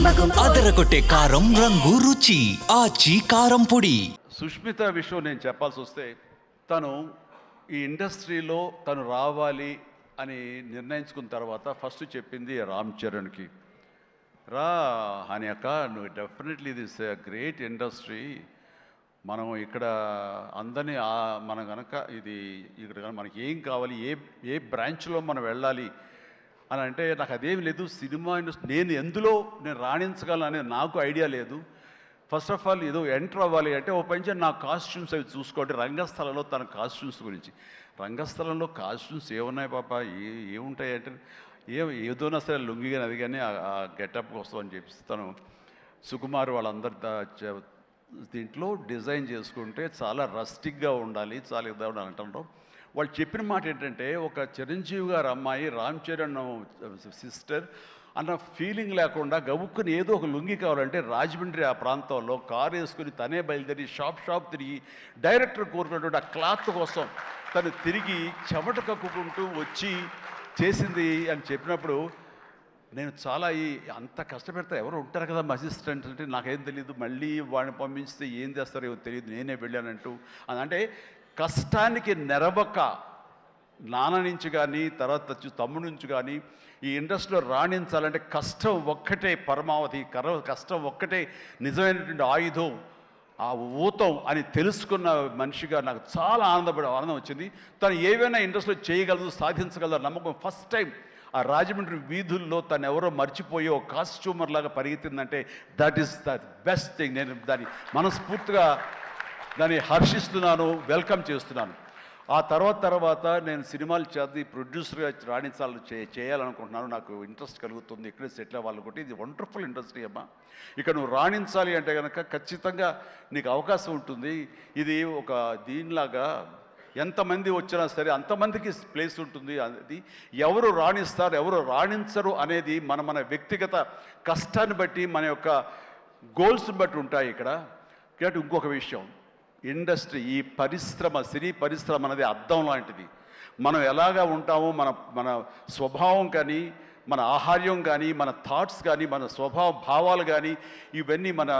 అదరగొట్టే కారం రంగు రుచి ఆచి కారం పొడి. సుష్మిత విషయం నేను చెప్పాల్సి వస్తే, తను ఈ ఇండస్ట్రీలో తను రావాలి అని నిర్ణయించుకున్న తర్వాత ఫస్ట్ చెప్పింది రామ్ చరణ్కి, రా అని అక్క, నువ్వు డెఫినెట్లీ దిస్ గ్రేట్ ఇండస్ట్రీ, మనం ఇక్కడ అందరినీ మనం కనుక ఇక్కడ మనకి ఏం కావాలి, ఏ బ్రాంచ్లో మనం వెళ్ళాలి అని అంటే, నాకు అదేమి లేదు, సినిమా ఇండస్ట్రీ నేను రాణించగలను అనేది నాకు ఐడియా లేదు. ఫస్ట్ ఆఫ్ ఆల్ ఏదో ఎంటర్ అవ్వాలి అంటే ఓ పని నా కాస్ట్యూమ్స్ అవి చూసుకోండి. రంగస్థలంలో తన కాస్ట్యూమ్స్ గురించి, రంగస్థలంలో కాస్ట్యూమ్స్ ఏమున్నాయి పాప, ఏముంటాయి అంటే ఏదోనా సరే లుంగి కానీ అది కానీ ఆ గెటప్కి వస్తామని చెప్పి తను సుకుమార్ వాళ్ళందరి దీంట్లో డిజైన్ చేసుకుంటే చాలా రస్టిక్గా ఉండాలి, చాలా ఇదా ఉండాలి అంటారు. వాళ్ళు చెప్పిన మాట ఏంటంటే, ఒక చిరంజీవి గారు అమ్మాయి రామ్ చరణ్ సిస్టర్ అన్న ఫీలింగ్ లేకుండా గబుక్కుని ఏదో ఒక లుంగి కావాలంటే రాజమండ్రి ఆ ప్రాంతంలో కారు వేసుకుని తనే బయలుదేరి షాప్ తిరిగి డైరెక్టర్ కోరుకున్నటువంటి ఆ క్లాత్ కోసం తను తిరిగి చెమట కక్కుకుంటూ వచ్చి చేసింది అని చెప్పినప్పుడు, నేను చాలా అంత కష్టపెడతా ఎవరు ఉంటారు కదా మా అసిస్టెంట్ అంటే, నాకేం తెలియదు, మళ్ళీ వాడిని పంపించితే ఏం చేస్తారో ఏమో తెలియదు, నేనే వెళ్ళానంటూ. అంటే కష్టానికి నెరవక నాన్న నుంచి కానీ తర్వాత తమ్ముడి నుంచి కానీ ఈ ఇండస్ట్రీలో రాణించాలంటే కష్టం ఒక్కటే పరమావధి, కష్టం ఒక్కటే నిజమైనటువంటి ఆయుధం, ఆ ఊతం అని తెలుసుకున్న మనిషిగా నాకు చాలా ఆనందం వచ్చింది. తను ఏవైనా ఇండస్ట్రీలో చేయగలదు, సాధించగలదు నమ్మకం. ఫస్ట్ టైం ఆ రాజమండ్రి వీధుల్లో తను ఎవరో మర్చిపోయి ఒక కాస్ట్యూమర్ లాగా పరిగెత్తిందంటే that is the best thing. నేను దాన్ని మనస్ఫూర్తిగా దాన్ని హర్షిస్తున్నాను, వెల్కమ్ చేస్తున్నాను. ఆ తర్వాత నేను సినిమాలు చేసి ప్రొడ్యూసర్గా చేయాలనుకుంటున్నాను. నాకు ఇంట్రెస్ట్ కలుగుతుంది, ఇక్కడే సెటిల్ అవ్వాలనుకుంటే. ఇది వండర్ఫుల్ ఇండస్ట్రీ అమ్మా, ఇక్కడ నువ్వు రాణించాలి అంటే కనుక ఖచ్చితంగా నీకు అవకాశం ఉంటుంది. ఇది ఒక దీనిలాగా ఎంతమంది వచ్చినా సరే అంతమందికి ప్లేస్ ఉంటుంది. అది ఎవరు రాణిస్తారు ఎవరు రాణించరు అనేది మన వ్యక్తిగత కష్టాన్ని బట్టి, మన యొక్క గోల్స్ని బట్టి ఉంటాయి ఇక్కడ. కాబట్టి ఇంకొక విషయం, ఇండస్ట్రీ, ఈ సినీ పరిశ్రమ అనేది అద్దం లాంటిది. మనం ఎలాగా ఉంటామో మన స్వభావం కానీ, మన ఆహార్యం కానీ, మన థాట్స్ కానీ, మన భావాలు కానీ, ఇవన్నీ మన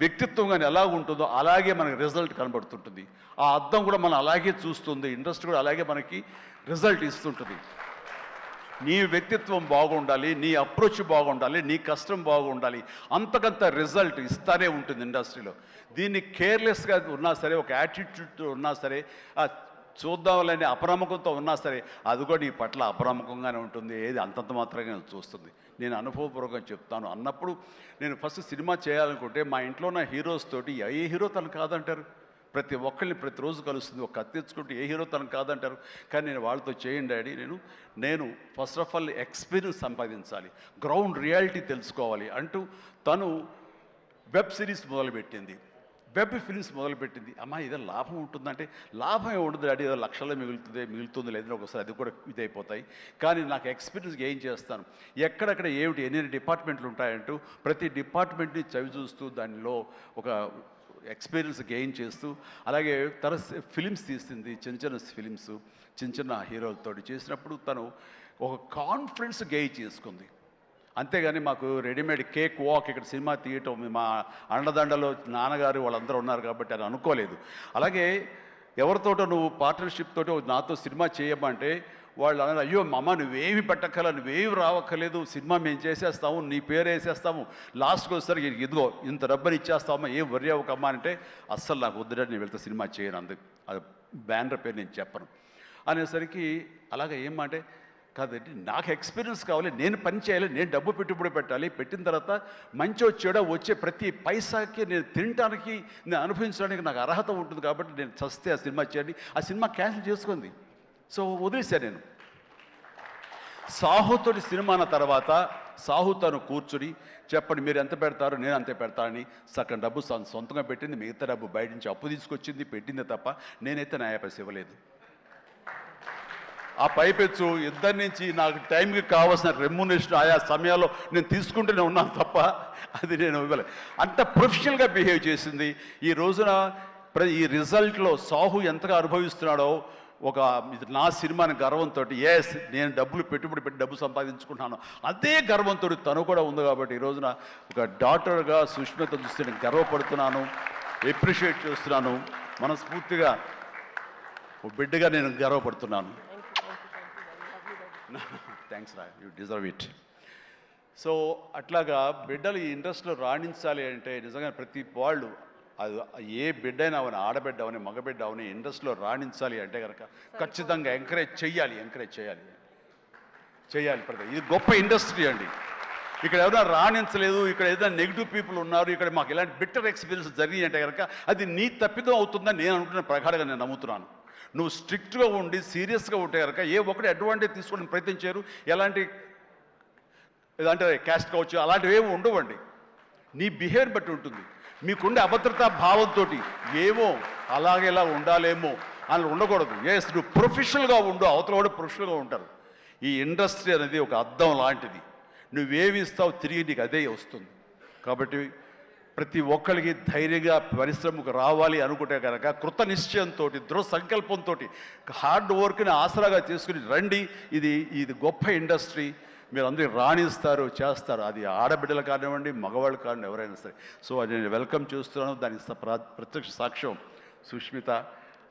వ్యక్తిత్వం కానీ ఎలా ఉంటుందో అలాగే మనకి రిజల్ట్ కనబడుతుంటుంది. ఆ అద్దం కూడా మనం అలాగే చూస్తుంది, ఇండస్ట్రీ కూడా అలాగే మనకి రిజల్ట్ ఇస్తుంటుంది. నీ వ్యక్తిత్వం బాగుండాలి, నీ అప్రోచ్ బాగుండాలి, నీ కష్టం బాగుండాలి, అంతకంత రిజల్ట్ ఇస్తానే ఉంటుంది ఇండస్ట్రీలో. దీన్ని కేర్లెస్గా ఉన్నా సరే, ఒక యాటిట్యూడ్ ఉన్నా సరే, చూద్దాంలేని అప్రమకంతో ఉన్నా సరే, అది కూడా నీ పట్ల అప్రమకంగానే ఉంటుంది, ఏది అంతంత మాత్రంగా చూస్తుంది. నేను అనుభవపూర్వకంగా చెప్తాను. అన్నప్పుడు నేను ఫస్ట్ సినిమా చేయాలనుకుంటే మా ఇంట్లో ఉన్న హీరోస్ తోటి ఏ హీరో తను కాదంటారు, ప్రతి ఒక్కరిని ప్రతిరోజు కలుస్తుంది, ఒక కత్తి తెచ్చుకుంటే ఏ హీరో తను కాదంటారు. కానీ నేను వాళ్ళతో చేయండి డాడీ, నేను ఫస్ట్ ఆఫ్ ఆల్ ఎక్స్పీరియన్స్ సంపాదించాలి, గ్రౌండ్ రియాలిటీ తెలుసుకోవాలి అంటూ తను వెబ్ సిరీస్ మొదలుపెట్టింది, వెబ్ ఫిల్మ్స్ మొదలుపెట్టింది. అమ్మా ఏదో లాభం ఉంటుందంటే, లాభం ఏమి ఉండదు డాడీ, ఏదో లక్షల్లో మిగులుతుంది లేదని ఒకసారి అది కూడా ఇదైపోతాయి. కానీ నాకు ఎక్స్పీరియన్స్ గెయిన్ చేస్తాను, ఎక్కడెక్కడ ఏమిటి ఎన్ని డిపార్ట్మెంట్లు ఉంటాయంటూ ప్రతి డిపార్ట్మెంట్ని చవి చూస్తూ దానిలో ఒక ఎక్స్పీరియన్స్ గెయిన్ చేస్తూ, అలాగే తన ఫిలిమ్స్ తీసింది, చిన్న ఫిలిమ్స్ చిన్న హీరోలతో చేసినప్పుడు తను ఒక కాన్ఫిడెన్స్ గెయిన్ చేసుకుంది. అంతేగాని మాకు రెడీమేడ్ కేక్ వాక్ ఇక్కడ సినిమా తీయటం, మా అండదండలో నాన్నగారు వాళ్ళందరూ ఉన్నారు కాబట్టి అని అనుకోలేదు. అలాగే ఎవరితోటో నువ్వు పార్ట్నర్షిప్ తోటి నాతో సినిమా చేయమంటే వాళ్ళు అన్నారు, అయ్యో అమ్మ నువ్వేమి పెట్టక్కల, నువ్వేమి రావక్కర్లేదు, సినిమా మేము చేసేస్తాము, నీ పేరు వేసేస్తాము, లాస్ట్కి వచ్చేసరికి ఇదిగో ఇంత డబ్బని ఇచ్చేస్తామా, ఏం వర్రీ అవ్వకమ్మా అంటే, అస్సలు నాకు వద్దుడంటే నేను వెళ్తే సినిమా చేయను, అది బ్యానర్ పేరు నేను చెప్పను అనేసరికి, అలాగే ఏమంటే కాదండి నాకు ఎక్స్పీరియన్స్ కావాలి, నేను పని చేయాలి, నేను డబ్బు పెట్టుబడి పెట్టాలి, పెట్టిన తర్వాత మంచి వచ్చే ప్రతి పైసాకి నేను తినడానికి, నేను అనుభవించడానికి నాకు అర్హత ఉంటుంది కాబట్టి నేను చస్తే ఆ సినిమా చేయండి. ఆ సినిమా క్యాన్సిల్ చేసుకుంది. సో వదిలేశాను నేను. సాహుతోటి సినిమా అన్న తర్వాత సాహు తను కూర్చుని చెప్పండి మీరు ఎంత పెడతారు, నేను అంతే పెడతానని సగం డబ్బు సొంతంగా పెట్టింది, మిగతా డబ్బు బయట నుంచి అప్పు తీసుకొచ్చింది, పెట్టిందే తప్ప నేనైతే నా పైసా ఇవ్వలేదు. ఆ పైపెచ్చు ఇద్దరి నుంచి నాకు టైంకి కావాల్సిన రెమ్యునరేషన్ ఆయా సమయాల్లో నేను తీసుకుంటూనే ఉన్నాను తప్ప అది నేను ఇవ్వలేదు. అంత ప్రొఫెషనల్గా బిహేవ్ చేసింది. ఈ రోజున ఈ రిజల్ట్లో సాహు ఎంతగా అనుభవిస్తున్నాడో ఒక ఇది నా సినిమాని గర్వంతో ఎస్ నేను పెట్టుబడి పెట్టి డబ్బు సంపాదించుకుంటున్నాను అదే గర్వంతో తను కూడా ఉంది. కాబట్టి ఈ రోజున ఒక డాటర్గా సుష్మిత చూస్తే నేను గర్వపడుతున్నాను, ఎప్రిషియేట్ చేస్తున్నాను, మనస్ఫూర్తిగా ఒక బిడ్డగా నేను గర్వపడుతున్నాను. థ్యాంక్స్ రా, యూ డిజర్వ్ ఇట్. సో అట్లాగా బిడ్డలు ఈ ఇండస్ట్రీలో రాణించాలి అంటే నిజంగా ప్రతి వాళ్ళు అది ఏ బిడ్డైనా అవని, ఆడబిడ్డ అవని, మగబిడ్డ అవని ఇండస్ట్రీలో రాణించాలి అంటే కనుక ఖచ్చితంగా ఎంకరేజ్ చేయాలి ప్రతి. ఇది గొప్ప ఇండస్ట్రీ అండి. ఇక్కడ ఎవరైనా రాణించలేదు, ఇక్కడ ఏదైనా నెగిటివ్ పీపుల్ ఉన్నారు, ఇక్కడ మాకు ఇలాంటి బిట్టర్ ఎక్స్పీరియన్స్ జరిగి అంటే కనుక అది నీ తప్పిదం అవుతుందని నేను అనుకున్న ప్రకారంగా నేను నమ్ముతున్నాను. నువ్వు స్ట్రిక్ట్గా ఉండి సీరియస్గా ఉంటే కనుక ఏ ఒక్కటి అడ్వాంటేజ్ తీసుకోవడానికి ప్రయత్నించారు, ఎలాంటి ఏదంటే క్యాస్ట్ కావచ్చు అలాంటివి ఏమి ఉండవండి. నీ బిహేవియర్ బట్టి ఉంటుంది. మీకుండే అభద్రతా భావంతో ఏమో అలాగేలా ఉండాలేమో అని ఉండకూడదు. ఎస్ నువ్వు ప్రొఫెషనల్గా ఉండు, అవతల కూడా ప్రొఫెషనల్గా ఉంటారు. ఈ ఇండస్ట్రీ అనేది ఒక అద్దం లాంటిది. నువ్వేమి ఇస్తావు తిరిగి నీకు అదే వస్తుంది. కాబట్టి ప్రతి ఒక్కరికి ధైర్యంగా పరిశ్రమకు రావాలి అనుకుంటే కనుక కృత నిశ్చయంతో, దృఢ సంకల్పంతో, హార్డ్ వర్క్ని ఆసరాగా చేసుకుని రండి. ఇది గొప్ప ఇండస్ట్రీ. మీరు అందరూ రాణిస్తారు, చేస్తారు. అది ఆడబిడ్డలు కానివ్వండి, మగవాళ్ళు కానివ్వండి, ఎవరైనా సరే. సో అది నేను వెల్కమ్ చేస్తున్నాను. దానికి ప్రత్యక్ష సాక్ష్యం సుష్మిత,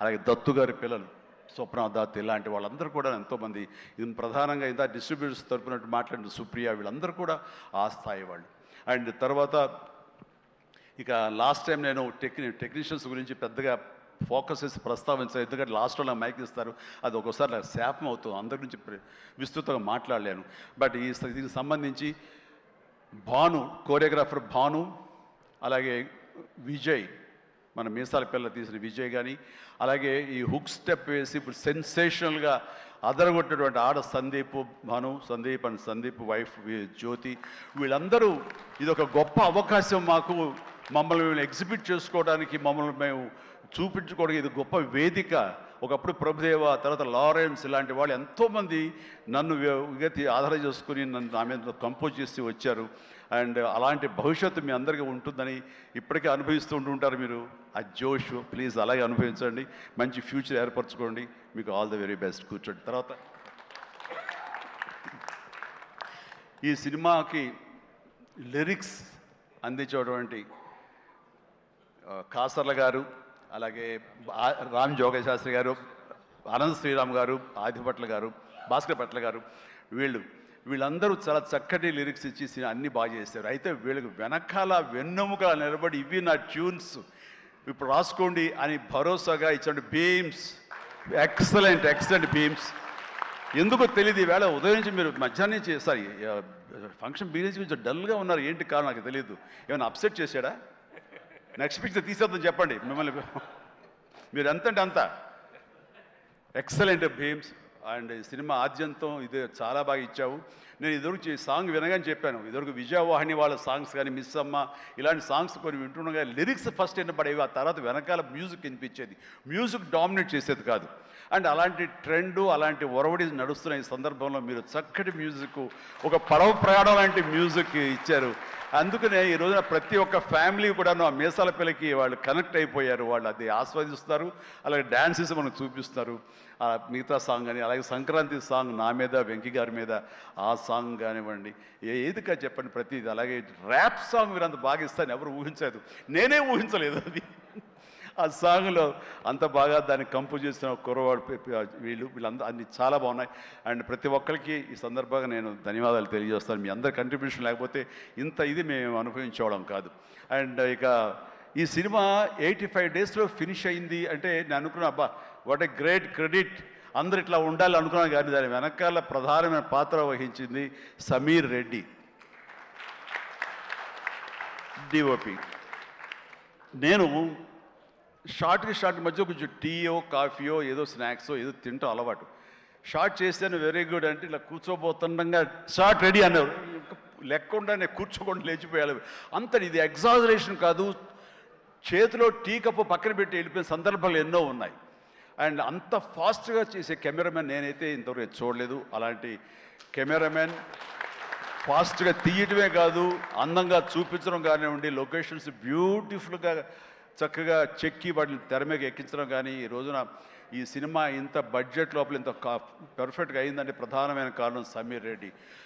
అలాగే దత్తు గారి పిల్లలు స్వప్న దత్, ఇలాంటి వాళ్ళందరూ కూడా ఎంతోమంది. ఇది ప్రధానంగా ఇంత డిస్ట్రిబ్యూటర్స్ తరపున మాట్లాడిన సుప్రియ, వీళ్ళందరూ కూడా ఆ స్థాయి వాళ్ళు. అండ్ తర్వాత ఇక లాస్ట్ టైం నేను టెక్నీషియన్స్ గురించి పెద్దగా ఫోకస్ చేసి ప్రస్తావించాను, ఎందుకంటే లాస్ట్లో నాకు మైక్ ఇస్తారు, అది ఒక్కోసారి నాకు శాపం అవుతుంది, అందరి గురించి విస్తృతంగా మాట్లాడలేను. బట్ దీనికి సంబంధించి భాను, కోరియోగ్రాఫర్ భాను, అలాగే విజయ్, మన మీసాల పిల్ల తీసిన విజయ్ కానీ, అలాగే ఈ హుక్ స్టెప్ వేసి ఇప్పుడు సెన్సేషనల్గా అదరగొట్టినటువంటి ఆడ సందీప్ వైఫ్ జ్యోతి, వీళ్ళందరూ ఇది ఒక గొప్ప అవకాశం మాకు, మమ్మల్ని మేము ఎగ్జిబిట్ చేసుకోవడానికి, మమ్మల్ని మేము చూపించుకోవడానికి ఇది గొప్ప వేదిక. ఒకప్పుడు ప్రభుదేవ, తర్వాత లారెన్స్, ఇలాంటి వాళ్ళు ఎంతోమంది నన్ను ఆధారం చేసుకుని నా మీద కంపోజ్ చేసి వచ్చారు. అండ్ అలాంటి భవిష్యత్తు మీ అందరికీ ఉంటుందని ఇప్పటికే అనుభవిస్తూ ఉంటుంటారు మీరు. ఆ జోష్ ప్లీజ్ అలాగే అనుభవించండి, మంచి ఫ్యూచర్ ఏర్పరచుకోండి. మీకు ఆల్ ద వెరీ బెస్ట్. కూర్చోండి. తర్వాత ఈ సినిమాకి లిరిక్స్ అందించేటువంటి కాసర్ల గారు, అలాగే రామ్ జోగశాస్త్రి గారు, అనంత శ్రీరామ్ గారు, ఆదిపట్ల గారు, భాస్కర్ పట్ల గారు, వీళ్ళందరూ చాలా చక్కటి లిరిక్స్ ఇచ్చి అన్నీ బాగా చేశారు. అయితే వీళ్ళకి వెనకాల వెన్నెముక నిలబడి ఇవి నా ట్యూన్స్ ఇప్పుడు రాసుకోండి అని భరోసాగా ఇచ్చిన బీమ్స్, ఎక్సలెంట్ బీమ్స్. ఎందుకో తెలియదు, ఈవేళ ఉదయం నుంచి మీరు మధ్యాహ్నం నుంచి సారీ ఫంక్షన్ బీరేజ్ కొంచెం డల్గా ఉన్నారు, ఏంటి కారణం నాకు తెలియదు. ఏమైనా అప్సెట్ చేశాడా? నెక్స్ట్ పిక్చర్ తీసేద్దాం చెప్పండి మిమ్మల్ని. మీరు ఎంత అంటే అంత ఎక్సలెంట్ భీమ్స్. అండ్ సినిమా ఆద్యంతం ఇది చాలా బాగా ఇచ్చావు. నేను ఇదివరకు సాంగ్ వినగానే చెప్పాను, ఇదివరకు విజయవాహిని వాళ్ళ సాంగ్స్ కానీ, మిస్ అమ్మ, ఇలాంటి సాంగ్స్ కొన్ని వింటుండగా లిరిక్స్ ఫస్ట్ వినపడేవి, ఆ తర్వాత వెనకాల మ్యూజిక్ వినిపించేది, మ్యూజిక్ డామినేట్ చేసేది కాదు. అండ్ అలాంటి ట్రెండు, అలాంటి ఒరవడి నడుస్తున్న ఈ సందర్భంలో మీరు చక్కటి మ్యూజిక్, ఒక పడవ ప్రయాణం లాంటి మ్యూజిక్ ఇచ్చారు. అందుకనే ఈ రోజున ప్రతి ఒక్క ఫ్యామిలీ కూడాను ఆ మీసాల పిల్లకి వాళ్ళు కనెక్ట్ అయిపోయారు. వాళ్ళు అది ఆస్వాదిస్తారు, అలాగే డ్యాన్సెస్ మనకు చూపిస్తారు. మిగతా సాంగ్ కానీ, అలాగే సంక్రాంతి సాంగ్ నా మీద, వెంకీ గారి మీద, ఆ సాంగ్ కానివ్వండి, ఏదిగా చెప్పండి ప్రతిది. అలాగే ర్యాప్ సాంగ్ మీరు అంత బాగా ఇస్తారని ఎవరు ఊహించలేదు, నేనే ఊహించలేదు అది. ఆ సాంగ్లో అంత బాగా దాన్ని కంపోజ్ చేసిన కుర్రవాడు వీళ్ళందరూ అన్ని చాలా బాగున్నాయి. అండ్ ప్రతి ఒక్కరికి ఈ సందర్భంగా నేను ధన్యవాదాలు తెలియజేస్తాను. మీ అందరి కంట్రిబ్యూషన్ లేకపోతే ఇది మేము అనుభవించేవాళ్ళం కాదు. అండ్ ఇక ఈ సినిమా 85 డేస్లో ఫినిష్ అయింది అంటే నేను అనుకున్నా, అబ్బా వాట్ ఏ గ్రేట్ క్రెడిట్, అందరు ఇట్లా ఉండాలి అనుకున్నాను. కానీ దాని వెనకాల ప్రధానమైన పాత్ర వహించింది సమీర్ రెడ్డి, డిఓపి. నేను షార్ట్ మధ్య కొంచెం టీయో కాఫీయో ఏదో స్నాక్సో ఏదో తింటూ అలవాటు. షార్ట్ చేశాను, వెరీ గుడ్ అంటే ఇలా కూర్చోబోతుండగా షార్ట్ రెడీ అన్నారు. లెక్కకుండా నేను కూర్చోకుండా లేచిపోయాలి. అంత ఇది ఎగ్జాజరేషన్ కాదు, చేతిలో టీ కప్పు పక్కన పెట్టి వెళ్ళిపోయిన సందర్భాలు ఎన్నో ఉన్నాయి. అండ్ అంత ఫాస్ట్గా చేసే కెమెరామెన్ నేనైతే ఇంతవరకు చూడలేదు. అలాంటి కెమెరామెన్ ఫాస్ట్గా తీయటమే కాదు, అందంగా చూపించడం కానివ్వండి, లొకేషన్స్ బ్యూటిఫుల్గా చక్కగా చెక్కి వాటిని తెర మీద ఎక్కించడం కానీ, ఈ రోజున ఈ సినిమా ఇంత బడ్జెట్ లోపల ఇంత పెర్ఫెక్ట్గా అయిందంటే ప్రధానమైన కారణం సమీర్ రెడ్డి.